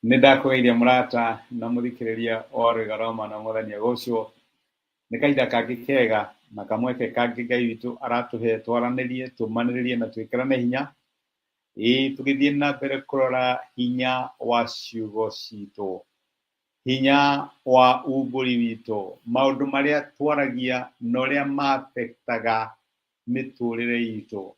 Nindakũgeithia mũrata na mũthikĩrĩria ore garoma na mwathani agocwo nĩ kahinda kangĩ kega na kamweke kangĩ Ngai witũ aratũhe twaranĩrie tũmanĩrĩrie na twĩkĩrane hinya tũgĩthiĩ na mbere kũrora hinya wa ciugo citũ, hinya wa umbũri witũ, maũndũ marĩa twaragia na ũrĩa mabektaga mĩtũrĩre itũ.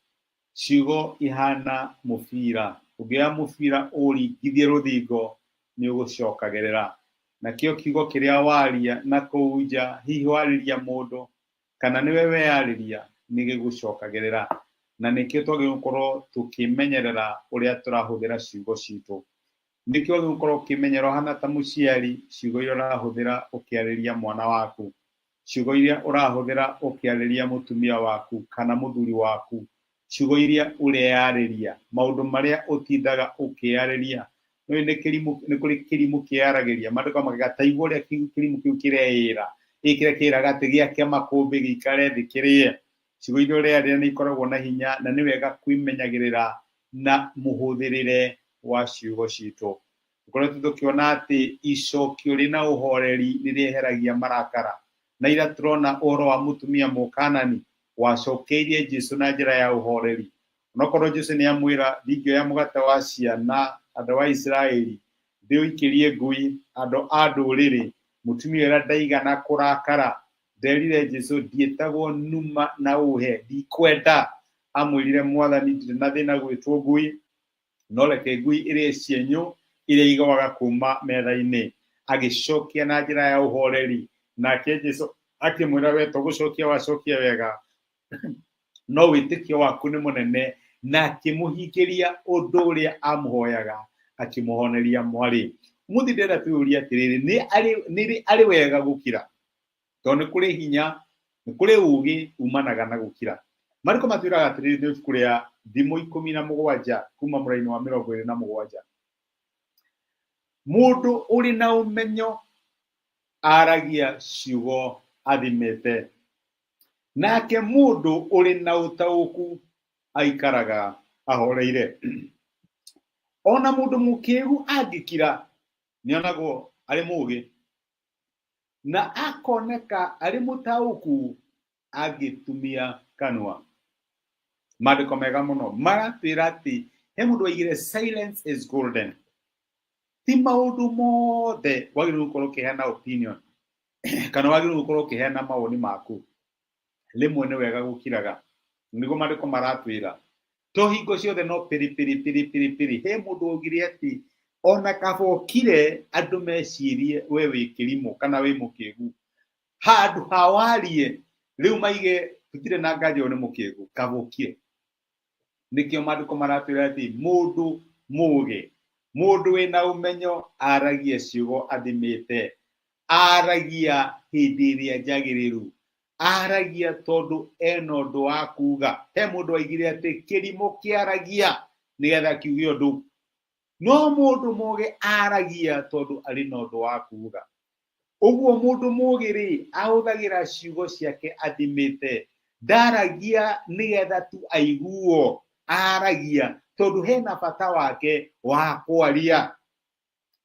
Ciugo ihana mũbira, ũngĩoya mũbira ũringithie rũthingo nĩ ũgũcokagĩrĩra. Nakĩo kiugo kĩrĩa waria na kũu nja, hihi warĩria mũndũ kana nĩwe weyarĩria, nĩ gĩgũcokagĩrĩra. Na nĩkĩo twagĩrĩirwo gũkorwo tũkĩmenyerera ũrĩa tũrahũthĩra ciugo citũ. Nĩkĩo wagĩrĩirwo gũkorwo ũkĩmenyerera ũhana ta mũciari, ciugo iria ũrahũthĩra ũkĩarĩria mwana waku, ciugo iria ũrahũthĩra ũkĩarĩria mũtumia waku kana mũthuri waku, ciugo iria ũreyarĩria, maũndũ marĩa ũtindaga ũkĩyarĩria. Nĩ kũrĩ kĩrimũ kĩyaragĩria, maandĩko magĩgataigua ũrĩa kĩrimũ kĩu kĩreĩra, kĩrĩa kĩraga atĩ gĩake makũmbĩ gĩikare thĩ kĩrĩe. Ciugo iria ũreyarĩria nĩ ikoragwo na hinya na nĩ wega kwĩmenyagĩrĩra na mũhũthĩrĩre wa ciugo citũ. Tũkoretwo tũkĩona atĩ icokio rĩna ũhoreri nĩ rĩeheragia marakara, na ira tũrona ũhoro wa mũtumia Mũkanani wacokeirie Jesũ na njĩra ya ũhoreri. Onokorwo Jesũ nĩ amwĩra ndingĩoya mũgate wa ciana andũ a Isiraeli ndĩũikĩrie ngui andũ a ndũrĩrĩ, mũtumia ũrĩa ndaigana kũrakara nderire Jesũ ndiĩtagwo numa na ũhe, ndikwenda. Amwĩrire Mwathani ndirĩ na thĩna gwĩtwo ngui, no reke ngui ĩrĩe cienyũ iria igũaga kuma metha-inĩ. Agĩcokia na njĩra ya ũhoreri, nake Jesũ akĩmwĩra we to gũcokia wacokia wega no wĩtĩkio waku nĩ mũnene, na akĩmũhingĩria ũndũ ũrĩa amũhoyaga, akĩmũhoneria mwarĩ. Mũthĩ ndĩrenda twĩyũrie atĩrĩrĩ, nĩ arĩ wega gũkira? Tondũ nĩ kũrĩ hinya, nĩ kũrĩ ũgĩ umanaga na gũkira. Maandĩko matwĩraga atĩrĩrĩ nĩ ibuku rĩa Thimo 17 kuma mũraini wa 27, mũndũ ũrĩ na ũmenyo aragia ciugo athimĩte, nake mũndũ ũrĩ na ũtaũku aikaraga ahoreire. Ona mũndũ mũkĩĩgu angĩkira nĩonagwo arĩ mũũgĩ, na akoneka arĩ mũtaũku angĩtumia kanua. Maandĩko mega mũno maratwĩra atĩ he mũndũ waigire silence is golden. Ti maũndũ mothe wagĩrĩirwo gũkorwo ũkĩheana opinion kana wagĩrĩirwo gũkorwo ũkĩheana mawoni maku. Rĩmwe nĩ wega gũkiraga, nĩguo maandĩko maratwĩra to hingo ciothe no piri. He mũndũ augire atĩ ona kaba ũkire andũ mecirie we wĩ kĩrimũ kana wĩ mũkĩĩgu, handũ ha warie rĩu maige tũtirĩ na nganja nĩ mũkĩĩgu, kaba ũkire. Nĩkĩo maandĩko maratwĩra atĩ mũndũ mũũgĩ, mũndũ wĩna ũmenyo aragia ciugo athimĩte, aragia hĩndĩ ĩrĩa njagĩrĩru, aragia tondũ ena ũndũ wa kuga. He mũndũ waigire atĩ kĩrimũ kĩaragia nĩgetha kiuge ũndũ, no mũndũ mũũgĩ aragia tondũ arĩ na ũndũ wa kuga. Ũguo mũndũ mũũgĩ rĩ ahũthagĩra ciugo ciake athimĩte, ndaragia nĩgetha tu aiguo, aragia tondũ hena bata wake wa kwaria.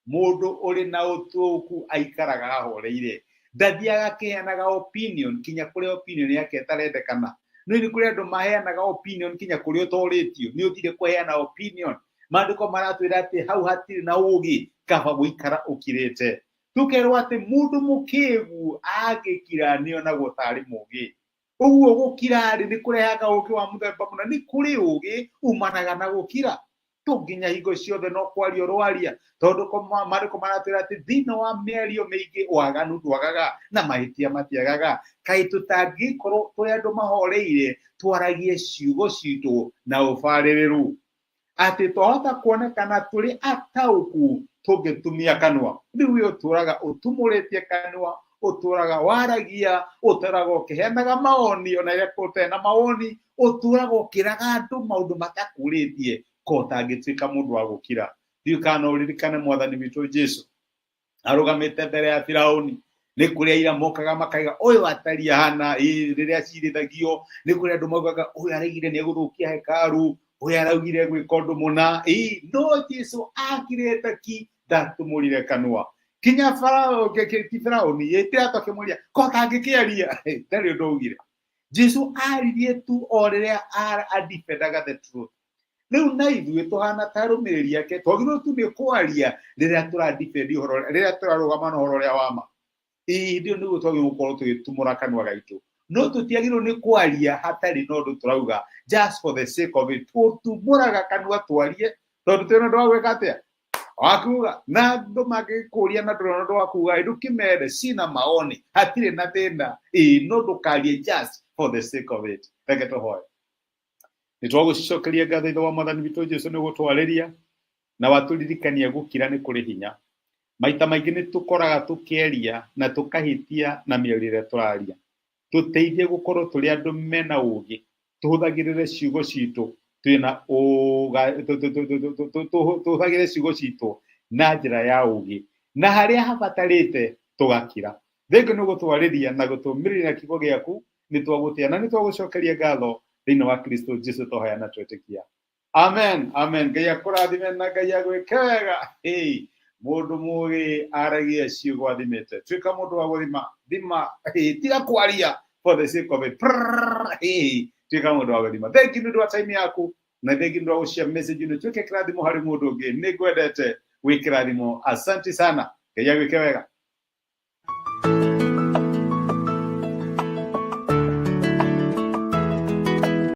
Mũndũ ũrĩ na ũtaũku aikaraga ahoreire, ndathiaga akĩheanaga opinion kinya kũrĩa opinion yake ĩtarendekana. Nĩ kũrĩ andũ maheanaga opinion kinya kũrĩa ũtorĩtio, nĩ ũthire kũheana opinion. Maandĩko maratwĩra atĩ hau hatirĩ na ũũgĩ, kaba gũikara ũkirĩte. Tũkerwo atĩ mũndũ mũkĩĩgu angĩkira nĩonagwo tarĩ mũũgĩ. Ũguo gũkira rĩ nĩ kũrehaga ũũgĩ wa mũthemba mũna. Nĩ kũrĩ ũũgĩ umanaga na gũkira, to nginya hingo ciothe no kwaria ũrwaria, tondũ maandĩko maratwĩra atĩ thĩinĩ wa mĩario mĩingĩ waganu ndwagaga na mahĩtia matiagaga. Kaĩ tũtangĩkorwo tũrĩ andũ mahoreire twaragie ciugo citũ na ũbarĩrĩru, atĩ twahota kuonekana tũrĩ ataũku tũngĩtumia kanua. Rĩu ũyũ ũtũraga ũtumũrĩtie kanua, ũtũraga waragia, ũtũraga ũkĩheanaga mawoni, ona rĩrĩa ũtarĩ na mawoni ũtũraga ũkĩraga andũ maũndũ matakũrĩtie, ko ũtangĩtuĩka mũndũ wa gũkira. Thiĩ kana ũririkane Mwathani witũ Jesũ arũgamĩte mbere ya Firaũni, nĩ kũrĩ aira mokaga makaiga ũyũ atariĩ hana rĩrĩa acirithagio. Nĩ kũrĩ andũ maugaga ũyũ araigire nĩ egũthũkia hekaru, ũyũ araugire gwĩka ũndũ mũna. No Jesũ akirĩte ki ndatumurire kanua kinya Farao ti Farao ni yetira tokemuria ko kangikiaria tari ndogire Jesu aririe tu orerea adifendaga the truth riu na ithuĩ tuhana tarũmĩrĩri yake twagĩrĩirwo tu nĩ kwaria rĩrĩa tũradifendi ũhoro rĩrĩa tũrarũgama na ũhoro ũrĩa wa ma ndio nĩguo twagĩrĩirwo gũkorwo tũgĩtumũra kanua gaitũ no tũtiagĩrĩirwo nĩ kwaria hatarĩ na ũndũ tũrauga just for the sake of it tũtumũraga kanua twarie tondũ twĩna ũndũ wa gwĩka atĩa wakuga na andũ magĩkũria na ndũrona ũndũ wa kuga ndũkĩmere sina maoni hatirĩ na thĩna no ndũkarie just for the sake of it reke tũhoe nĩtwagũcokeria ngatho ithe wa mwathani witũ Jesũ nĩ gũtwarĩria na watũririkania gũkira nĩ kũrĩ hinya maita maingĩ nĩ tũkoraga tũkĩaria na tũkahĩtia na mĩarĩre tũraria tũteithie gũkorwo tũrĩ andũ mena ũũgĩ tũhũthagĩrĩre ciugo citũ twĩna tũhũthagĩre ciugo citũ na njĩra ya ũũgĩ na harĩa habatarĩte tũgakira thengio nĩ gũtwarĩria na gũtũmĩrĩra kiugo gĩaku nĩ twagũtĩa na nĩ twagũcokeria ngatho thĩinĩ wa Kristo Jesũ tũhoya na twetĩkia amen amen Ngai akũrathime na Ngai agwĩke wega mũndũ mũũgĩ aragia ciugo athimĩte tuĩka mũndũ wa gũthima thima tiga kwaria for the sake of it tuĩka mũndũ wa gũthima thengi nĩ ũndũ wa time yaku na thengi nĩ ũndũ wa gũcia message nĩ tuĩke kĩrathimo harĩ mũndũ ũngĩ nĩ ngwendete wĩ kĩrathimo asante sana Ngai agwĩke wega